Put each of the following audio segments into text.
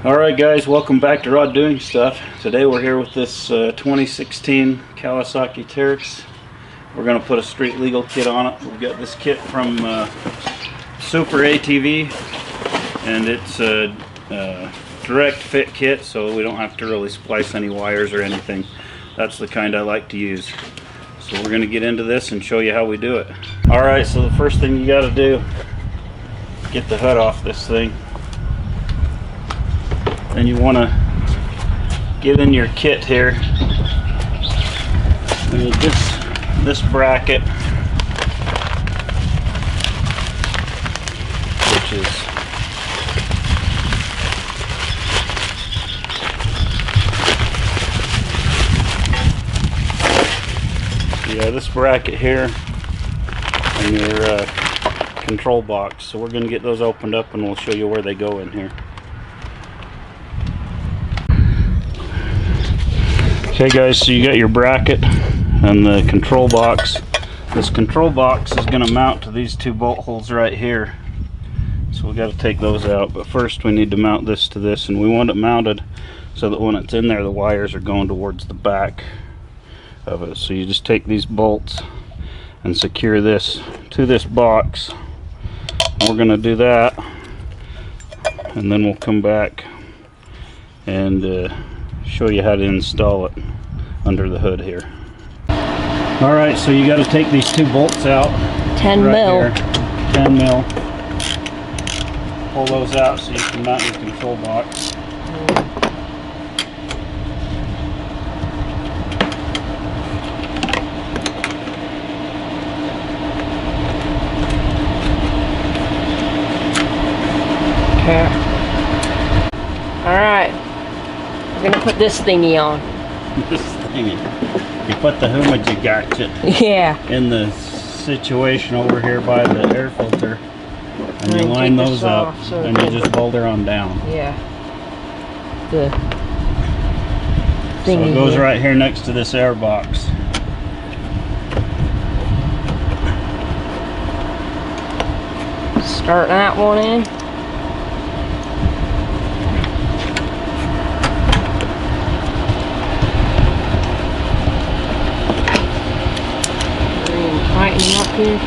Alright guys, welcome back to Rod Doing Stuff. Today we're here with this 2016 Kawasaki Teryx. We're going to put a street legal kit on it. We've got this kit from Super ATV, and it's a direct fit kit, so we don't have to really splice any wires or anything. That's the kind I like to use. So we're going to get into this and show you how we do it. Alright, so the first thing you got to do, get the hood off this thing. Then you want to get in your kit here. And this bracket, which is this bracket here and your control box. So we're going to get those opened up and we'll show you where they go in here. Okay guys, so you got your bracket and the control box. This control box is going to mount to these two bolt holes right here. So we got to take those out, but first we need to mount this to this, and we want it mounted so that when it's in there the wires are going towards the back of it. So you just take these bolts and secure this to this box. And we're going to do that, and then we'll come back and show you how to install it under the hood here. Alright, so you got to take these two bolts out. 10 mil. Here. 10 mil. Pull those out so you can mount your control box. Okay. Alright. We're gonna put this thingy on. This thingy. You put the gadget in the situation over here by the air filter, and you line those up, and you just boulder on down. Yeah. The thingy. So it goes right here next to this air box. Start that one in. Tighten up here.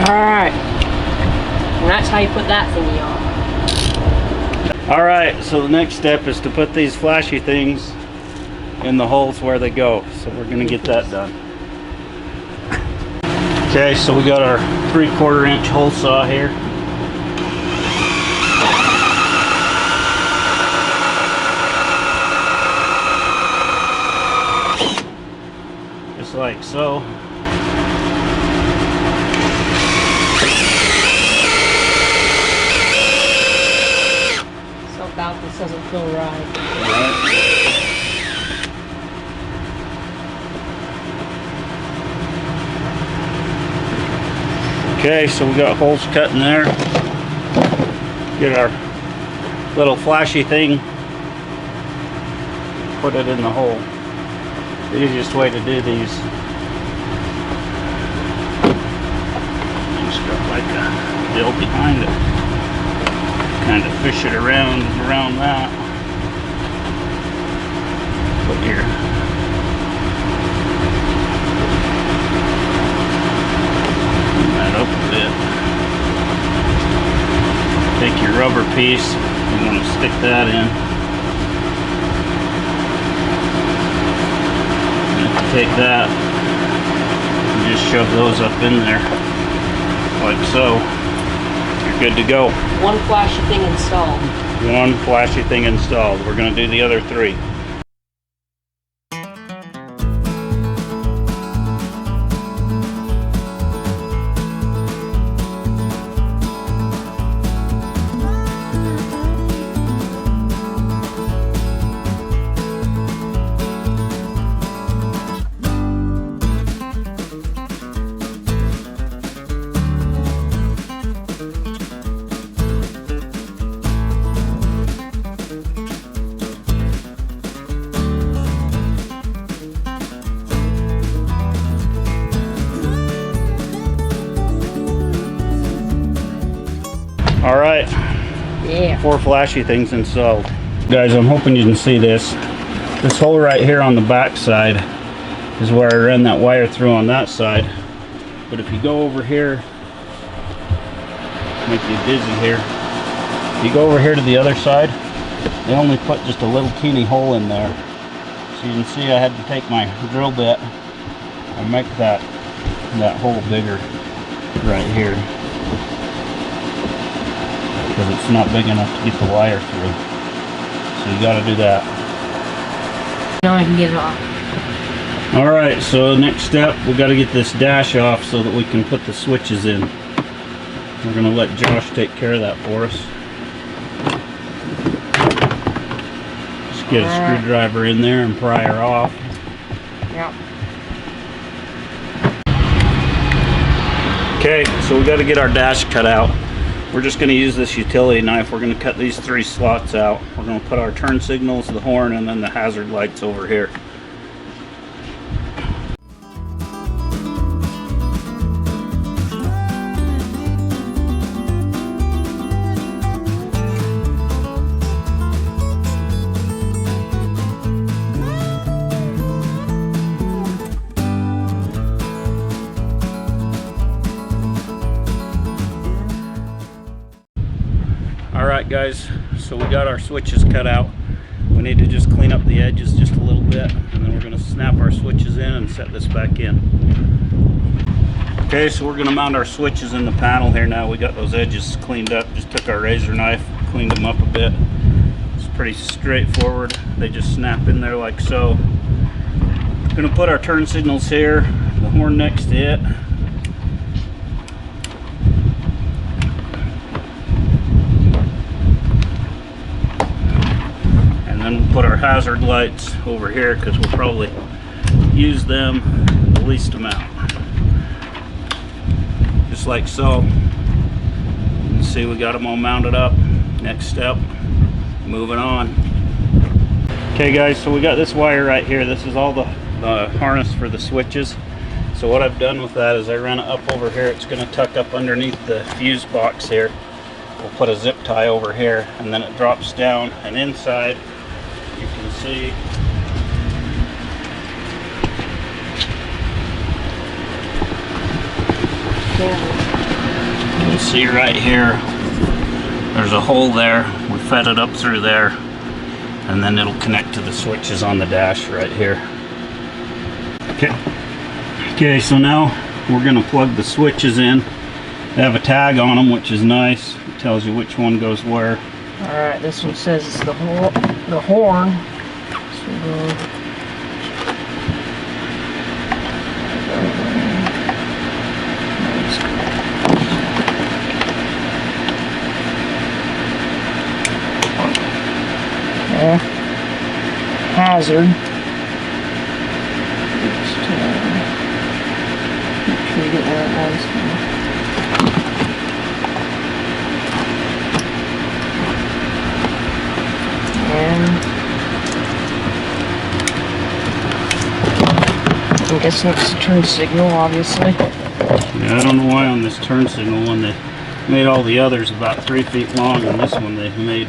Alright. And that's how you put that thingy on. Alright, so the next step is to put these flashy things in the holes where they go. So we're going to get that done. Okay, so we got our 3/4 inch hole saw here. Just like so. Something about this doesn't feel right. Okay, so we got holes cut in there. Get our little flashy thing, put it in the hole. The easiest way to do these, just got like a bill behind it. Kind of fish it around that. Put your up a bit. Take your rubber piece, you want to stick that in. And take that and just shove those up in there like so. You're good to go. One flashy thing installed. One flashy thing installed. We're going to do the other three. All right. Yeah. 4 flashy things installed. Guys, I'm hoping you can see this. This hole right here on the back side is where I ran that wire through on that side. But if you go over here, make you dizzy here. If you go over here to the other side, they only put just a little teeny hole in there. So you can see I had to take my drill bit and make that hole bigger right here, because it's not big enough to get the wire through. So you got to do that. Now I can get it off. All right, so next step, we got to get this dash off so that we can put the switches in. We're going to let Josh take care of that for us. Just get a screwdriver in there and pry her off. Yep. Okay, so we got to get our dash cut out. We're just going to use this utility knife. We're going to cut these 3 slots out. We're going to put our turn signals, the horn, and then the hazard lights over here. Alright guys, so we got our switches cut out. We need to just clean up the edges just a little bit, and then we're going to snap our switches in and set this back in. Okay, so we're going to mount our switches in the panel here now. We got those edges cleaned up, just took our razor knife, cleaned them up a bit. It's pretty straightforward. They just snap in there like so. We're going to put our turn signals here, the horn next to it. And we'll put our hazard lights over here because we'll probably use them the least amount. Just like so. You see we got them all mounted up. Next step, moving on. Okay guys, so we got this wire right here. This is all the harness for the switches. So what I've done with that is I ran it up over here. It's going to tuck up underneath the fuse box here. We'll put a zip tie over here, and then it drops down, and inside you can see you'll see right here there's a hole there. We fed it up through there, and then it'll connect to the switches on the dash right here. Okay, so now we're going to plug the switches in. They have a tag on them, which is nice. It tells you which one goes where. Alright, this one says it's the horn. So hazard. Just, make sure you get where it was. I'm guessing it's a turn signal, obviously. Yeah, I don't know why on this turn signal when they made all the others about 3 feet long, and this one they made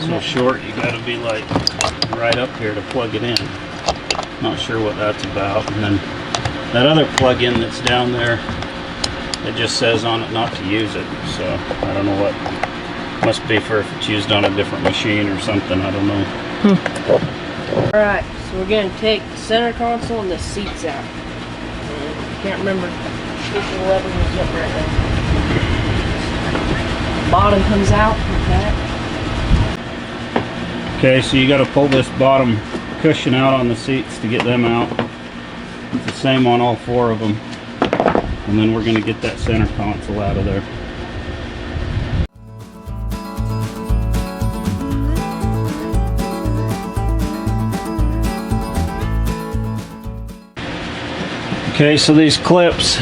so short you got to be like right up here to plug it in. Not sure what that's about. And then that other plug-in that's down there, it just says on it not to use it. So I don't know what. Must be for if it's used on a different machine or something. I don't know. Alright, so we're going to take the center console and the seats out. And can't remember which lever was up right now. Bottom comes out like that. Okay, so you got to pull this bottom cushion out on the seats to get them out. It's the same on all 4 of them. And then we're going to get that center console out of there. Okay, so these clips,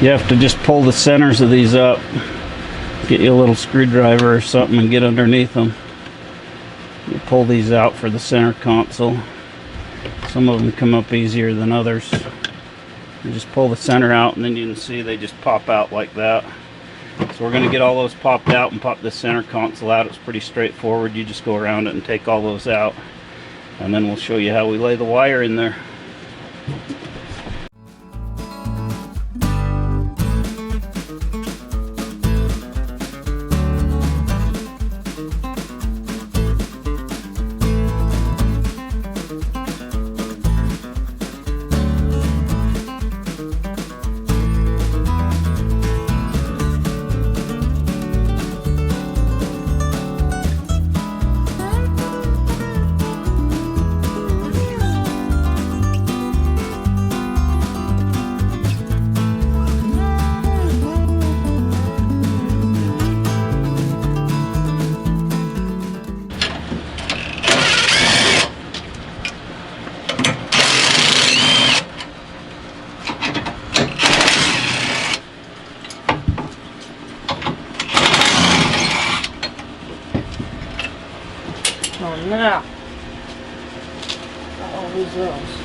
you have to just pull the centers of these up. Get you a little screwdriver or something and get underneath them. You pull these out for the center console. Some of them come up easier than others. You just pull the center out, and then you can see they just pop out like that. So we're going to get all those popped out and pop this center console out. It's pretty straightforward. You just go around it and take all those out, and then we'll show you how we lay the wire in there. Oh, now. I'll lose those.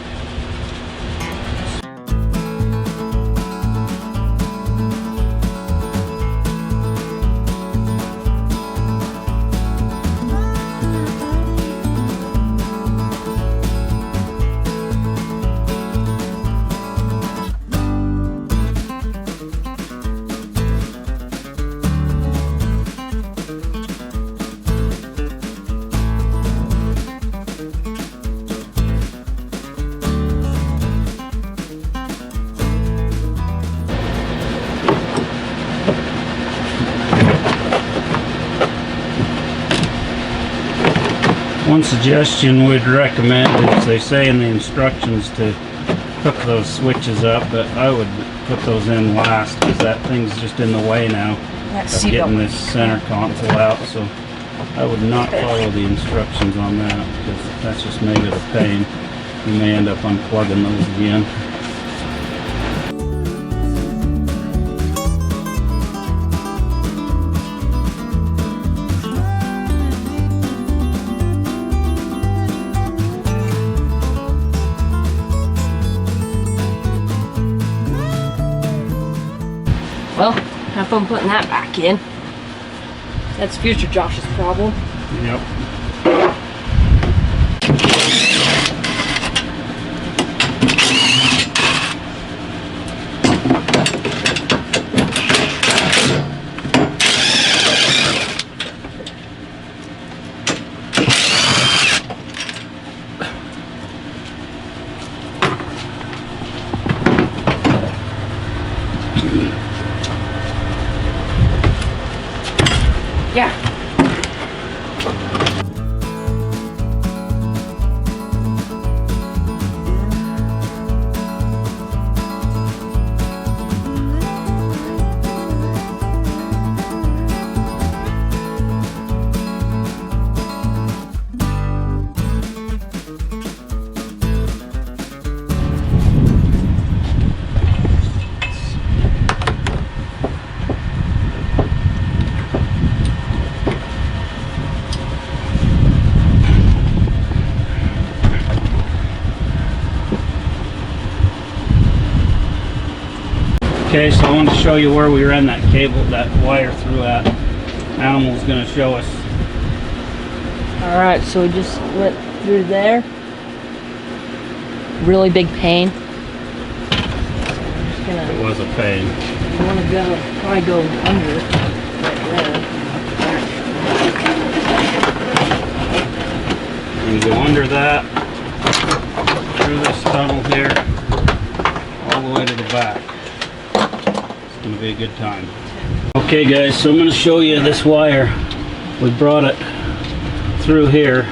One suggestion we'd recommend is they say in the instructions to hook those switches up, but I would put those in last because that thing's just in the way now of getting this center console out. So I would not follow the instructions on that because that's just made it a pain. You may end up unplugging those again. Well, have fun putting that back in. That's future Josh's problem. Yep. Yeah. Okay, so I want to show you where we ran that cable, that wire through at. Animal's going to show us. Alright, so we just went through there. Really big pain. Just gonna, It was a pain. you want to go, probably go under right there. You can go under that, through this tunnel here, all the way to the back. It's going to be a good time. Okay guys, so I'm going to show you this wire. We brought it through here,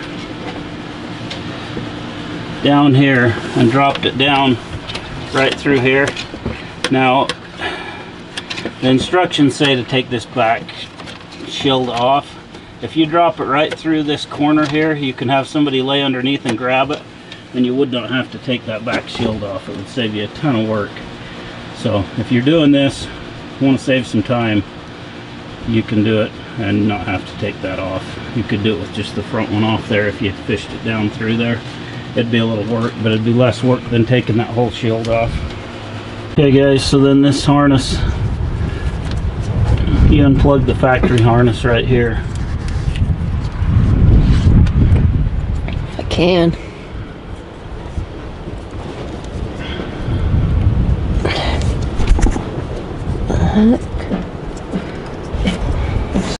down here, and dropped it down right through here. Now, the instructions say to take this back shield off. If you drop it right through this corner here, you can have somebody lay underneath and grab it, and you would not have to take that back shield off. It would save you a ton of work. So if you're doing this, you want to save some time, you can do it and not have to take that off. You could do it with just the front one off there if you fished it down through there. It'd be a little work, but it'd be less work than taking that whole shield off. Okay guys, so then this harness You unplug the factory harness right here. I can.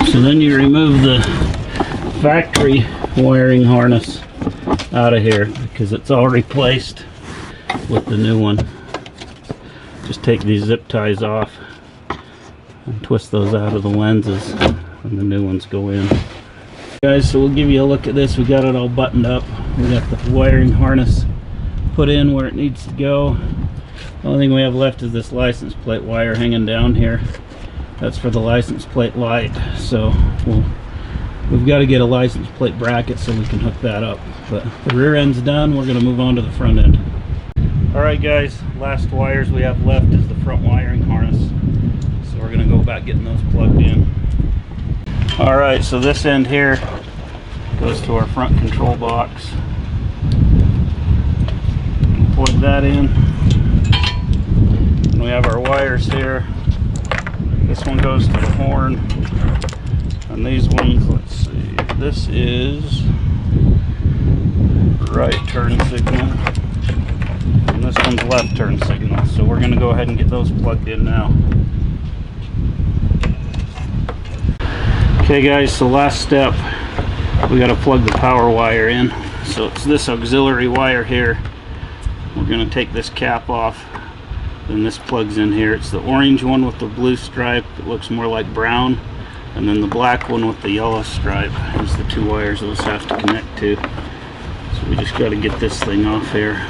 So then you remove the factory wiring harness out of here because it's all replaced with the new one. Just take these zip ties off and twist those out of the lenses and the new ones go in. Guys, so we'll give you a look at this. We got it all buttoned up. We got the wiring harness put in where it needs to go. The only thing we have left is this license plate wire hanging down here. That's for the license plate light. So we've got to get a license plate bracket so we can hook that up. But the rear end's done. We're going to move on to the front end. Alright guys, last wires we have left is the front wiring harness. So we're going to go back getting those plugged in. Alright, so this end here goes to our front control box. Plug that in. And we have our wires here. This one goes to the horn. And these ones, let's see, this is right turn signal. And this one's left turn signal. So we're going to go ahead and get those plugged in now. Okay guys, so last step, we got to plug the power wire in. So it's this auxiliary wire here. We're going to take this cap off. Then this plugs in here. It's the orange one with the blue stripe. It looks more like brown. And then the black one with the yellow stripe. Is the two wires those have to connect to. So we just got to get this thing off here.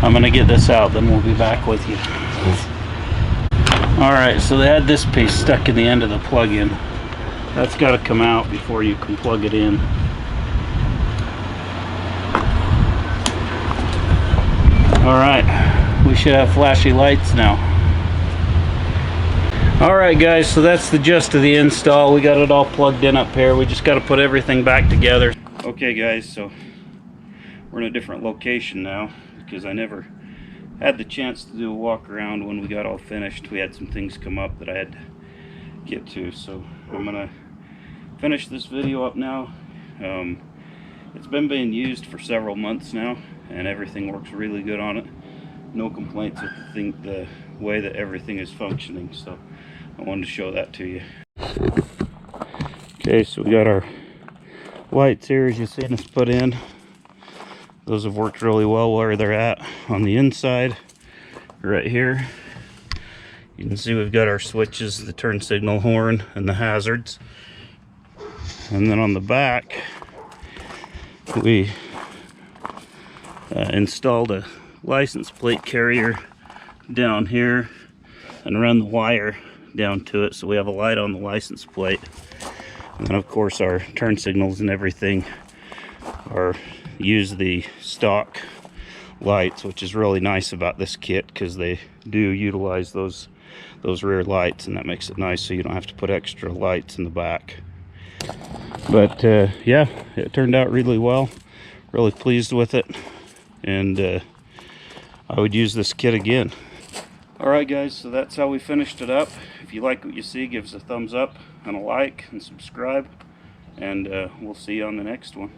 I'm going to get this out, then we'll be back with you. Alright, so they had this piece stuck in the end of the plug-in. That's got to come out before you can plug it in. Alright, we should have flashy lights now. Alright guys, so that's the gist of the install. We got it all plugged in up here. We just got to put everything back together. Okay guys, so we're in a different location now, because I never had the chance to do a walk around when we got all finished. We had some things come up that I had to get to, so I'm gonna finish this video up now. It's been being used for several months now and everything works really good on it. No complaints with the way that everything is functioning, so I wanted to show that to you. Okay, so we got our lights here as you've seen us put in. Those have worked really well where they're at on the inside right here. You can see we've got our switches, the turn signal, horn, and the hazards. And then on the back we installed a license plate carrier down here and run the wire down to it so we have a light on the license plate. And then of course our turn signals and everything use the stock lights, which is really nice about this kit because they do utilize those rear lights, and that makes it nice so you don't have to put extra lights in the back. But yeah, it turned out really well. Really pleased with it, and I would use this kit again. Alright guys, so that's how we finished it up. If you like what you see, give us a thumbs up and a like and subscribe, and we'll see you on the next one.